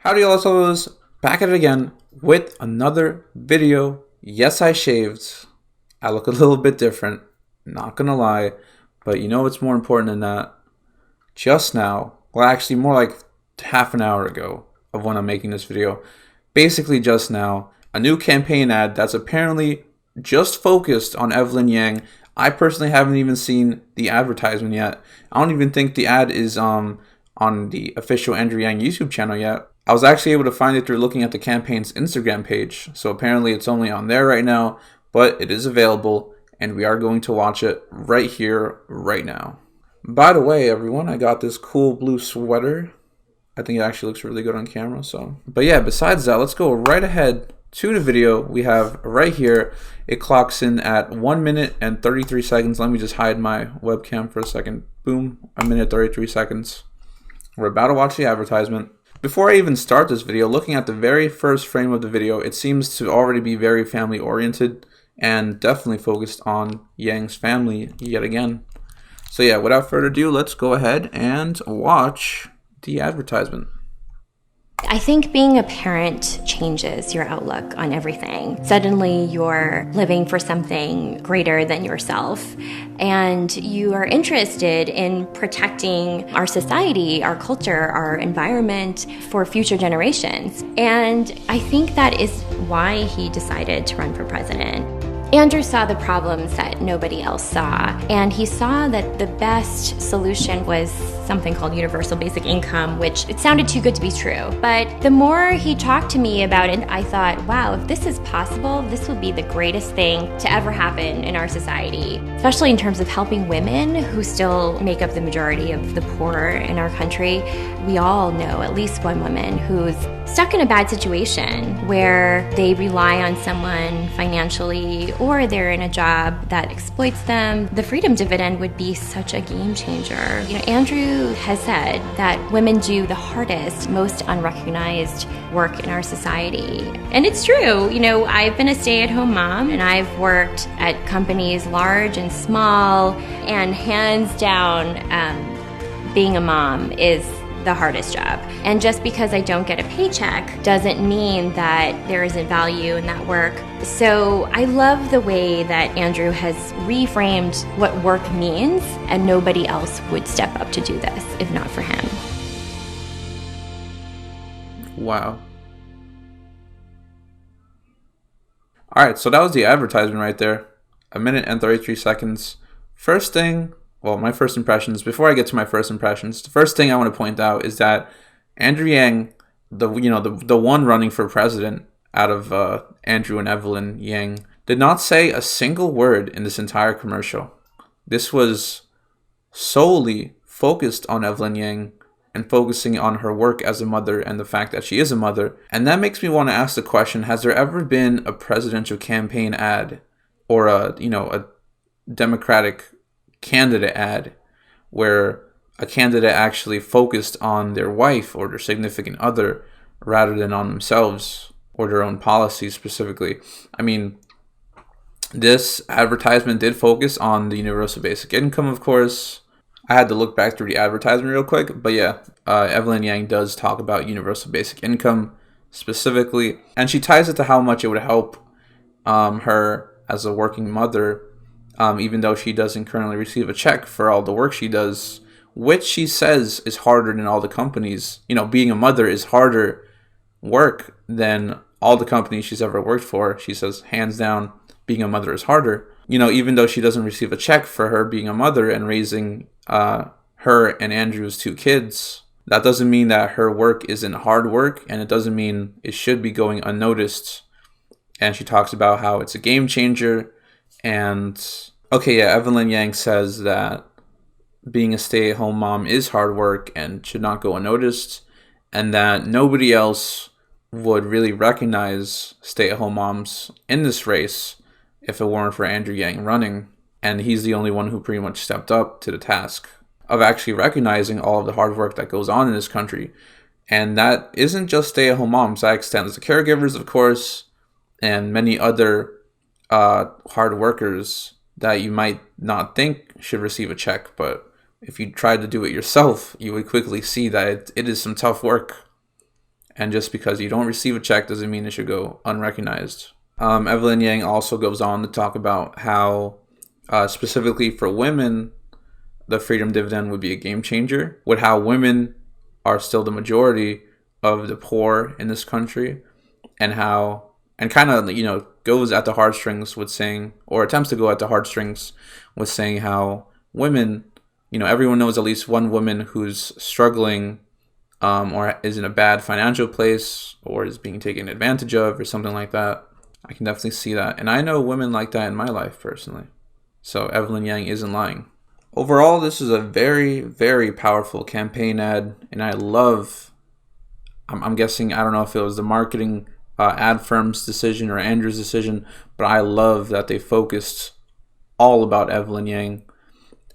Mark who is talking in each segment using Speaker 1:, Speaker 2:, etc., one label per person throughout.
Speaker 1: Howdy y'all, it's back at it again with another video. Yes, I shaved. I look a little bit different, not gonna lie, but you know what's more important than that? Just now, well actually more like half an hour ago of when I'm making this video, basically just now, a new campaign ad that's apparently just focused on Evelyn Yang. I personally haven't even seen the advertisement yet. I don't even think the ad is on the official Andrew Yang YouTube channel yet. I was actually able to find it through looking at the campaign's Instagram page, so apparently it's only on there right now, but it is available, and we are going to watch it right here, right now. By the way, everyone, I got this cool blue sweater. I think it actually looks really good on camera, so. But yeah, besides that, let's go right ahead to the video we have right here. It clocks in at 1 minute and 33 seconds. Let me just hide my webcam for a second. Boom, 1 minute 33 seconds. We're about to watch the advertisement. Before I even start this video, looking at the very first frame of the video, it seems to already be very family oriented and definitely focused on Yang's family yet again. So yeah, without further ado, let's go ahead and watch the advertisement.
Speaker 2: I think being a parent changes your outlook on everything. Suddenly you're living for something greater than yourself, and you are interested in protecting our society, our culture, our environment for future generations. And I think that is why he decided to run for president. Andrew saw the problems that nobody else saw, and he saw that the best solution was something called universal basic income, which it sounded too good to be true. But the more he talked to me about it, I thought, wow, if this is possible, this will be the greatest thing to ever happen in our society, especially in terms of helping women who still make up the majority of the poor in our country. We all know at least one woman who's stuck in a bad situation where they rely on someone financially or they're in a job that exploits them. The freedom dividend would be such a game changer. You know, Andrew has said that women do the hardest, most unrecognized work in our society. And it's true. You know, I've been a stay-at-home mom and I've worked at companies large and small, and hands down, being a mom is the hardest job. And just because I don't get a paycheck doesn't mean that there isn't value in that work. So I love the way that Andrew has reframed what work means, and nobody else would step up to do this if not for him.
Speaker 1: Wow. All right, so that was the advertisement right there. 1 minute and 33 seconds. First thing, well, my first impressions, before I get to my first impressions, the first thing I want to point out is that Andrew Yang, the one running for president out of Andrew and Evelyn Yang, did not say a single word in this entire commercial. This was solely focused on Evelyn Yang and focusing on her work as a mother and the fact that she is a mother. And that makes me want to ask the question, has there ever been a presidential campaign ad or a Democratic candidate ad where a candidate actually focused on their wife or their significant other rather than on themselves or their own policies specifically? I mean, this advertisement did focus on the universal basic income, of course. I had to look back through the advertisement real quick, but yeah, Evelyn Yang does talk about universal basic income specifically, and she ties it to how much it would help her as a working mother, even though she doesn't currently receive a check for all the work she does, which she says is harder than all the companies. You know, being a mother is harder work than all the companies she's ever worked for. She says, hands down, being a mother is harder. You know, even though she doesn't receive a check for her being a mother and raising her and Andrew's 2 kids, that doesn't mean that her work isn't hard work, and it doesn't mean it should be going unnoticed. And she talks about how it's a game changer. And okay, yeah, Evelyn Yang says that being a stay-at-home mom is hard work and should not go unnoticed, and that nobody else would really recognize stay-at-home moms in this race if it weren't for Andrew Yang running. And he's the only one who pretty much stepped up to the task of actually recognizing all of the hard work that goes on in this country. And that isn't just stay-at-home moms. That extends to caregivers, of course, and many other hard workers that you might not think should receive a check, but if you tried to do it yourself, you would quickly see that it is some tough work. And just because you don't receive a check doesn't mean it should go unrecognized. Evelyn Yang also goes on to talk about how, specifically for women, the freedom dividend would be a game changer, with how women are still the majority of the poor in this country, and how, and kind of, goes at the heartstrings with saying, or attempts to go at the heartstrings with saying how women, everyone knows at least one woman who's struggling, or is in a bad financial place, or is being taken advantage of, or something like that. I can definitely see that. And I know women like that in my life personally. So Evelyn Yang isn't lying. Overall, this is a very, very powerful campaign ad. And I'm guessing, I don't know if it was the marketing ad firm's decision or Andrew's decision, but I love that they focused all about Evelyn Yang.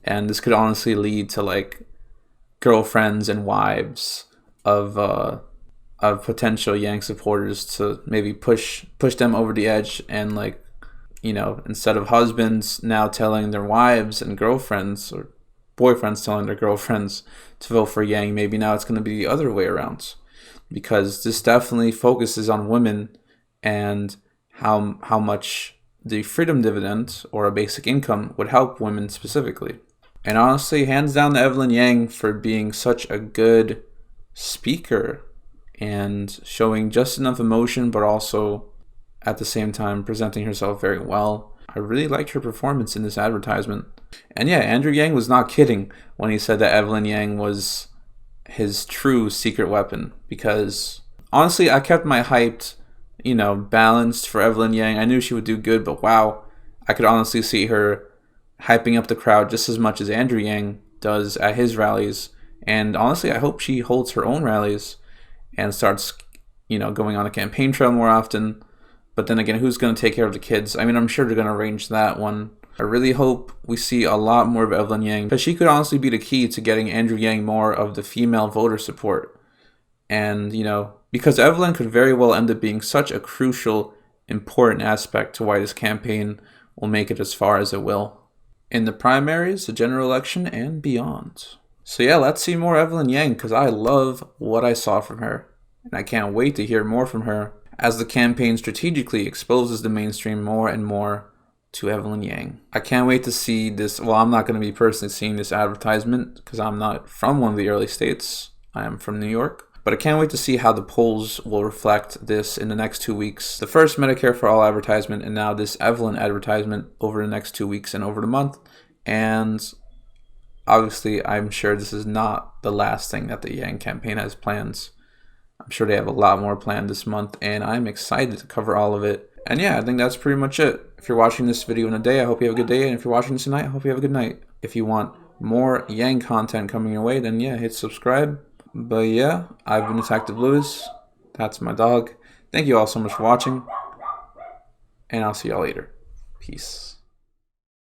Speaker 1: And this could honestly lead to like girlfriends and wives of potential Yang supporters to maybe push them over the edge, and like, instead of husbands now telling their wives and girlfriends, or boyfriends telling their girlfriends to vote for Yang, maybe now it's going to be the other way around, because this definitely focuses on women and how much the freedom dividend or a basic income would help women specifically. And honestly, hands down to Evelyn Yang for being such a good speaker and showing just enough emotion, but also at the same time presenting herself very well. I really liked her performance in this advertisement. And yeah, Andrew Yang was not kidding when he said that Evelyn Yang was his true secret weapon, because honestly, I kept my hyped, balanced for Evelyn Yang. I knew she would do good, but wow, I could honestly see her hyping up the crowd just as much as Andrew Yang does at his rallies. And honestly, I hope she holds her own rallies and starts, going on a campaign trail more often. But then again, who's going to take care of the kids? I mean, I'm sure they're going to arrange that one. I really hope we see a lot more of Evelyn Yang, because she could honestly be the key to getting Andrew Yang more of the female voter support. And, because Evelyn could very well end up being such a crucial, important aspect to why this campaign will make it as far as it will in the primaries, the general election, and beyond. So yeah, let's see more Evelyn Yang, because I love what I saw from her. And I can't wait to hear more from her as the campaign strategically exposes the mainstream more and more to Evelyn Yang. I can't wait to see this. Well, I'm not going to be personally seeing this advertisement because I'm not from one of the early states. I am from New York. But I can't wait to see how the polls will reflect this in the next 2 weeks. The first Medicare for All advertisement, and now this Evelyn advertisement over the next 2 weeks and over the month. And obviously, I'm sure this is not the last thing that the Yang campaign has planned. I'm sure they have a lot more planned this month, and I'm excited to cover all of it. And yeah, I think that's pretty much it. If you're watching this video in a day, I hope you have a good day. And if you're watching this tonight, I hope you have a good night. If you want more Yang content coming your way, then yeah, hit subscribe. But yeah, I've been Detective Lewis. That's my dog. Thank you all so much for watching, and I'll see y'all later. Peace.